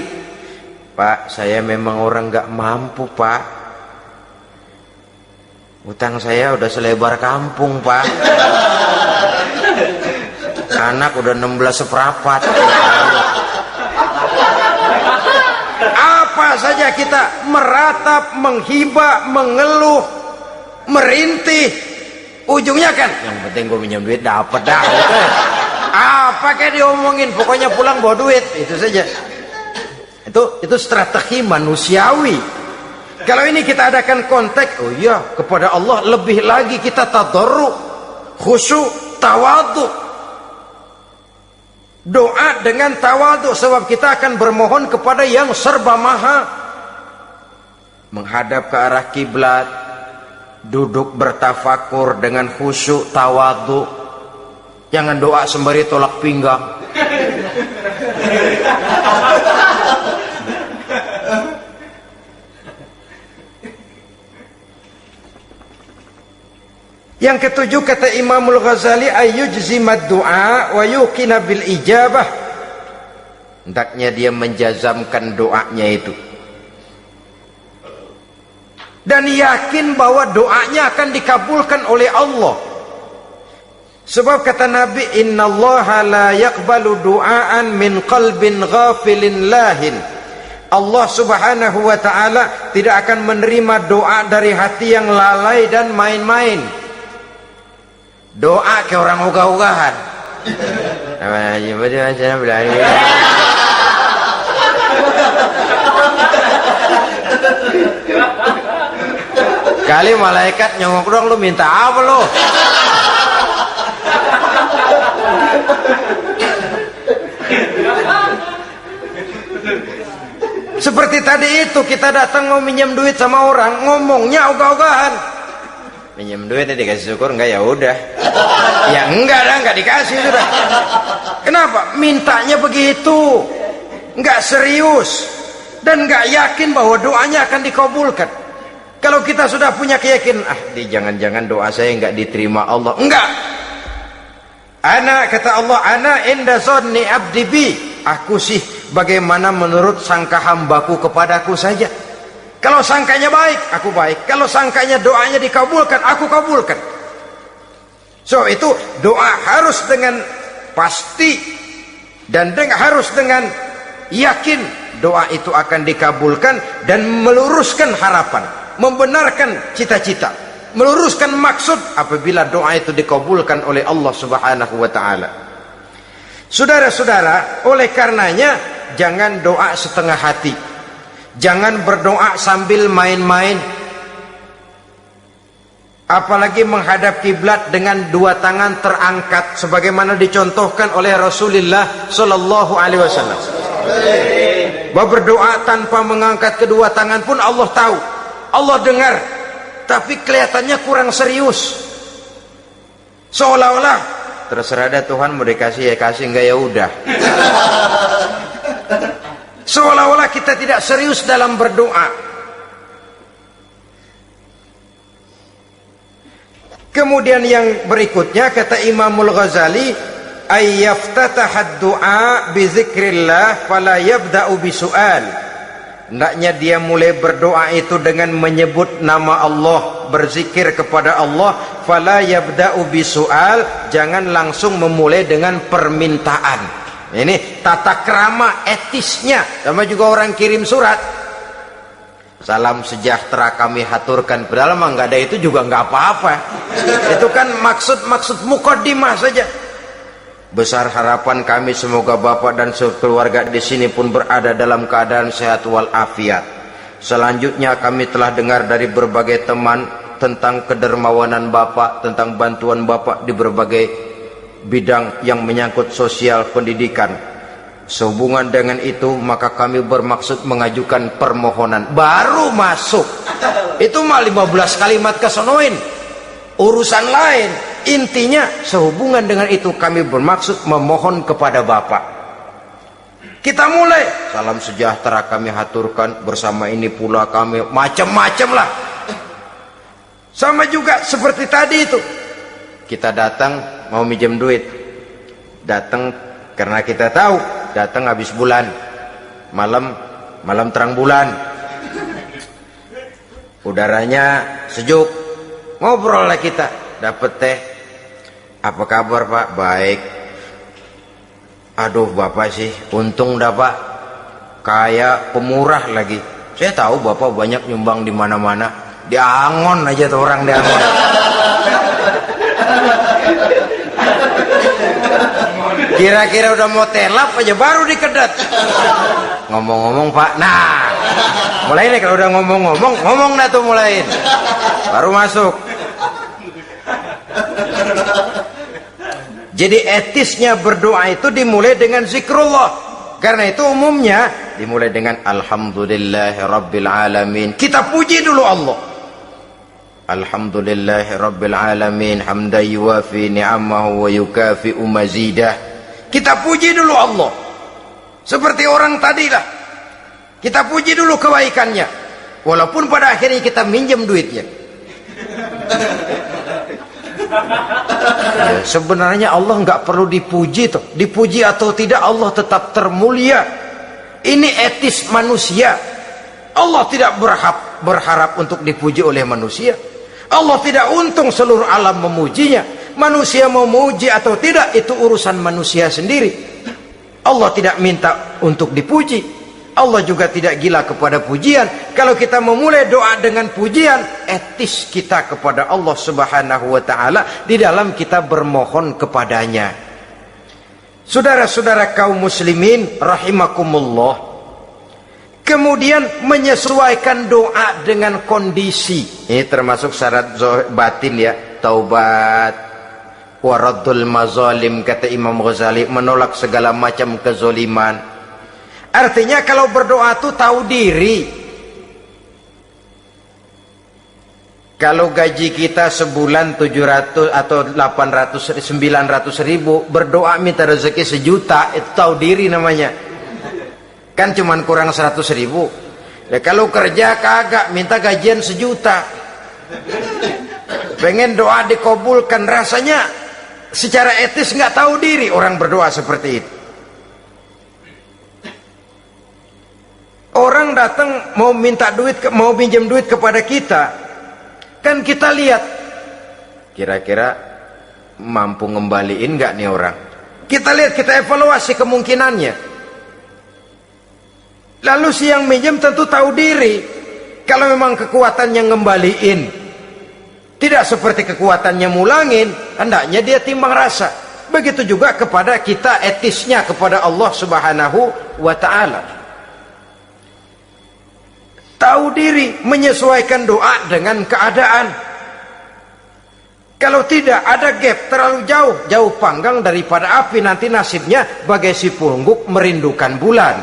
Pak, saya memang orang gak mampu, Pak. Utang saya udah selebar kampung, Pak. Anak udah 16 seperempat. Apa saja kita meratap, menghibah, mengeluh, merintih, ujungnya kan yang penting gue minjem duit dapat dah gitu. Apa kayak diomongin, pokoknya pulang bawa duit, itu saja. Itu strategi manusiawi. Kalau ini kita adakan konteks, oh iya, kepada Allah lebih lagi kita tadarru, khusyuk, tawadhu. Doa dengan tawadhu, sebab kita akan bermohon kepada yang serba maha. Menghadap ke arah kiblat, duduk bertafakur dengan khusyuk, tawadhu. Jangan doa sembari tolak pinggang. Yang ketujuh, kata Imamul Ghazali, ayyujzimad du'a wa yuqina bil ijabah. Hendaknya dia menjazamkan doanya itu dan yakin bahwa doanya akan dikabulkan oleh Allah. Sebab kata Nabi, innallaha la yaqbalu du'aan min qalbin ghafilin lahin. Allah subhanahu wa ta'ala tidak akan menerima doa dari hati yang lalai dan main-main. Doa ke orang ogah-ogahan. Kali malaikat nyongok dong, lu minta apa lu? Seperti tadi itu, kita datang mau minjem duit sama orang, ngomongnya ogah-ogahan. Minjem duitnya dikasih syukur enggak, ya udah. Ya enggak dah, enggak dikasih sudah. Kenapa? Mintanya begitu, enggak serius dan enggak yakin bahwa doanya akan dikabulkan. Kalau kita sudah punya keyakinan, jangan-jangan doa saya enggak diterima Allah. Enggak. Ana, kata Allah, ana inda zanni abdi bi. Aku sih bagaimana menurut sangka hambaku kepadaku saja. Kalau sangkanya baik, aku baik. Kalau sangkanya doanya dikabulkan, aku kabulkan. So itu doa harus dengan pasti dan harus dengan yakin doa itu akan dikabulkan dan meluruskan harapan, membenarkan cita-cita, meluruskan maksud apabila doa itu dikabulkan oleh Allah Subhanahu wa ta'ala. Saudara-saudara, oleh karenanya jangan doa setengah hati. Jangan berdoa sambil main-main. Apalagi menghadap kiblat dengan dua tangan terangkat sebagaimana dicontohkan oleh Rasulullah sallallahu alaihi wasallam. Bahwa berdoa tanpa mengangkat kedua tangan pun Allah tahu, Allah dengar, tapi kelihatannya kurang serius. Seolah-olah terserah dah Tuhan, mau dikasih ya kasih, enggak ya udah. Seolah-olah kita tidak serius dalam berdoa. Kemudian yang berikutnya, kata Imamul Ghazali, ayyaftatahad du'a bi zikrillah fala yabda'u bisu'al. Hendaknya dia mulai berdoa itu dengan menyebut nama Allah, berzikir kepada Allah, fala yabda'u bisu'al, jangan langsung memulai dengan permintaan. Ini tata krama etisnya. Sama juga orang kirim surat, salam sejahtera kami haturkan, padahal mah nggak ada itu juga nggak apa-apa. Itu kan maksud mukaddimah saja. Besar harapan kami semoga Bapak dan sekeluarga di sini pun berada dalam keadaan sehat walafiat. Selanjutnya kami telah dengar dari berbagai teman tentang kedermawanan Bapak, tentang bantuan Bapak di berbagai bidang yang menyangkut sosial pendidikan. Sehubungan dengan itu maka kami bermaksud mengajukan permohonan. Baru masuk itu mah 15 kalimat kesonoin, urusan lain. Intinya sehubungan dengan itu kami bermaksud memohon kepada Bapak. Kita mulai. Salam sejahtera kami haturkan, bersama ini pula kami macam-macam lah. Sama juga seperti tadi itu. Kita datang mau minjem duit. Datang karena kita tahu datang habis bulan. Malam terang bulan. Udaranya sejuk. Ngobrol lah kita, dapat teh. Apa kabar Pak? Baik. Aduh Bapak sih untung dah Pak, kayak pemurah lagi. Saya tahu Bapak banyak nyumbang di mana-mana. Di Angon aja tuh orang di Angon. Kira-kira udah mau telap aja baru dikedat. Ngomong-ngomong Pak, nah mulai nih kalau udah ngomong dah tuh mulain. Baru masuk. Jadi etisnya berdoa itu dimulai dengan zikrullah. Karena itu umumnya dimulai dengan alhamdulillahirabbil alamin. Kita puji dulu Allah. Alhamdulillahirabbil alamin hamdan yuwafi ni'amahu wa yukafi'u mazidah. Kita puji dulu Allah. Seperti orang tadi lah. Kita puji dulu kebaikannya. Walaupun pada akhirnya kita minjem duitnya. Ya, sebenarnya Allah nggak perlu dipuji toh. Dipuji atau tidak Allah tetap termulia. Ini etis manusia. Allah tidak berharap untuk dipuji oleh manusia. Allah tidak untung seluruh alam memujinya. Manusia mau memuji atau tidak itu urusan manusia sendiri. Allah tidak minta untuk dipuji. Allah juga tidak gila kepada pujian. Kalau kita memulai doa dengan pujian, etis kita kepada Allah Subhanahu wa taala di dalam kita bermohon kepadanya. Saudara-saudara kaum muslimin rahimakumullah. Kemudian menyesuaikan doa dengan kondisi. Ini termasuk syarat batin ya, taubat, waraddul mazalim kata Imam Ghazali, menolak segala macam kezoliman. Artinya kalau berdoa itu tahu diri. Kalau gaji kita sebulan 700 atau 800 900 ribu, berdoa minta rezeki 1 juta, itu tahu diri namanya. Kan cuman kurang 100 ribu. Ya, kalau kerja kagak minta gajian 1 juta. Pengen doa dikabulkan, rasanya secara etis nggak tahu diri orang berdoa seperti itu. Orang datang mau minta duit, mau pinjam duit kepada kita, kan kita lihat kira-kira mampu ngembaliin nggak nih orang. Kita lihat, kita evaluasi kemungkinannya. Lalu si yang minjem tentu tahu diri. Kalau memang kekuatannya ngembaliin tidak seperti kekuatannya mulangin, hendaknya dia timbang rasa. Begitu juga kepada kita etisnya kepada Allah Subhanahu wa ta'ala. Tahu diri, menyesuaikan doa dengan keadaan. Kalau tidak ada gap terlalu jauh panggang daripada api, nanti nasibnya bagai si pungguk merindukan bulan.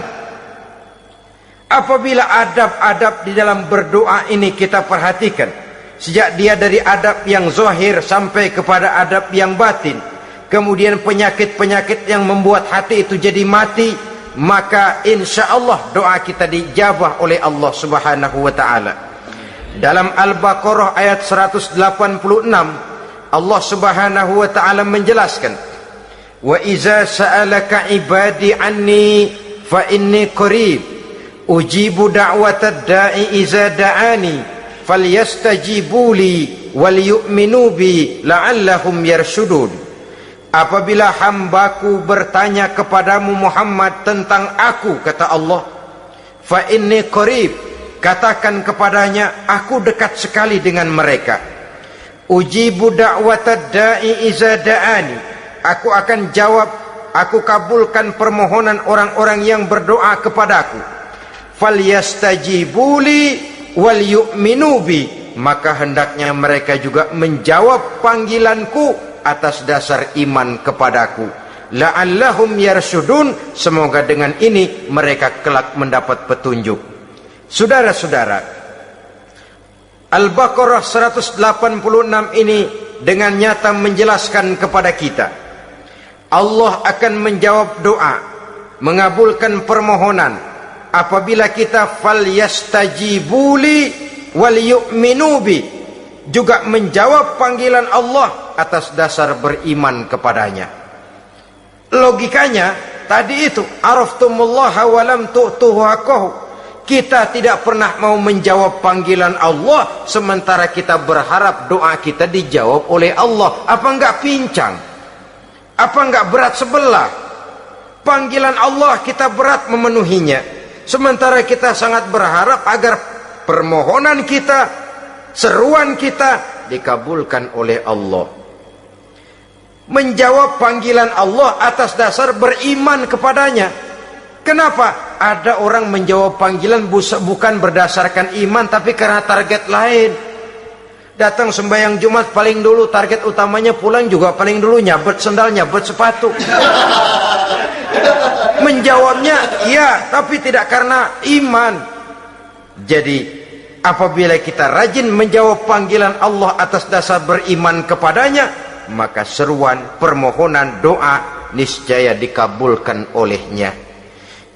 Apabila adab-adab di dalam berdoa ini kita perhatikan, sejak dia dari adab yang zahir sampai kepada adab yang batin, kemudian penyakit-penyakit yang membuat hati itu jadi mati, maka insya Allah doa kita dijabah oleh Allah Subhanahu wa ta'ala. Dalam Al-Baqarah ayat 186 Allah Subhanahu wa ta'ala menjelaskan, wa iza sa'alaka ibadi anni fa inni qarib ujibu da'watad da'i iza da'ani falyastajibu li wal yu'minu bi la'allahum yarshudun. Apabila hambaku bertanya kepadamu Muhammad tentang aku, kata Allah, fa inni qarib, katakan kepadanya aku dekat sekali dengan mereka. Ujibu da'watad da'i iza da'ani, aku akan jawab aku kabulkan permohonan orang-orang yang berdoa kepadaku. Falyastajibuli wal yu'minu bi, maka hendaknya mereka juga menjawab panggilanku atas dasar iman kepadaku. La'allahum yarsyudun, semoga dengan ini mereka kelak mendapat petunjuk. Saudara-saudara, Al-Baqarah 186 ini dengan nyata menjelaskan kepada kita, Allah akan menjawab doa, mengabulkan permohonan apabila kita falyastajibuli wal yu'minu bi, juga menjawab panggilan Allah atas dasar beriman kepadanya. Logikanya tadi itu, araftumullaha wa lam tu'tuhu haqqahu. Kita tidak pernah mau menjawab panggilan Allah sementara kita berharap doa kita dijawab oleh Allah. Apa enggak pincang? Apa enggak berat sebelah? Panggilan Allah kita berat memenuhinya, sementara kita sangat berharap agar permohonan kita, seruan kita dikabulkan oleh Allah. Menjawab panggilan Allah atas dasar beriman kepadanya. Kenapa? Ada orang menjawab panggilan bukan berdasarkan iman, tapi karena target lain. Datang sembahyang Jumat paling dulu, target utamanya pulang juga paling dulu nyabet sendal, nyabet sepatu. Menjawabnya ya, tapi tidak karena iman. Jadi apabila kita rajin menjawab panggilan Allah atas dasar beriman kepadanya, maka seruan, permohonan, doa niscaya dikabulkan olehnya.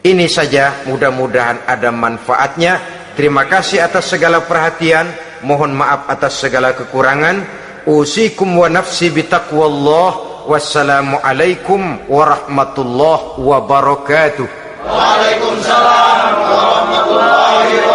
Ini saja, mudah-mudahan ada manfaatnya. Terima kasih atas segala perhatian, mohon maaf atas segala kekurangan. Usikum wa nafsi bitaqwallah. Wassalamualaikum warahmatullahi wabarakatuh. Waalaikumsalam warahmatullahi wabarakatuh.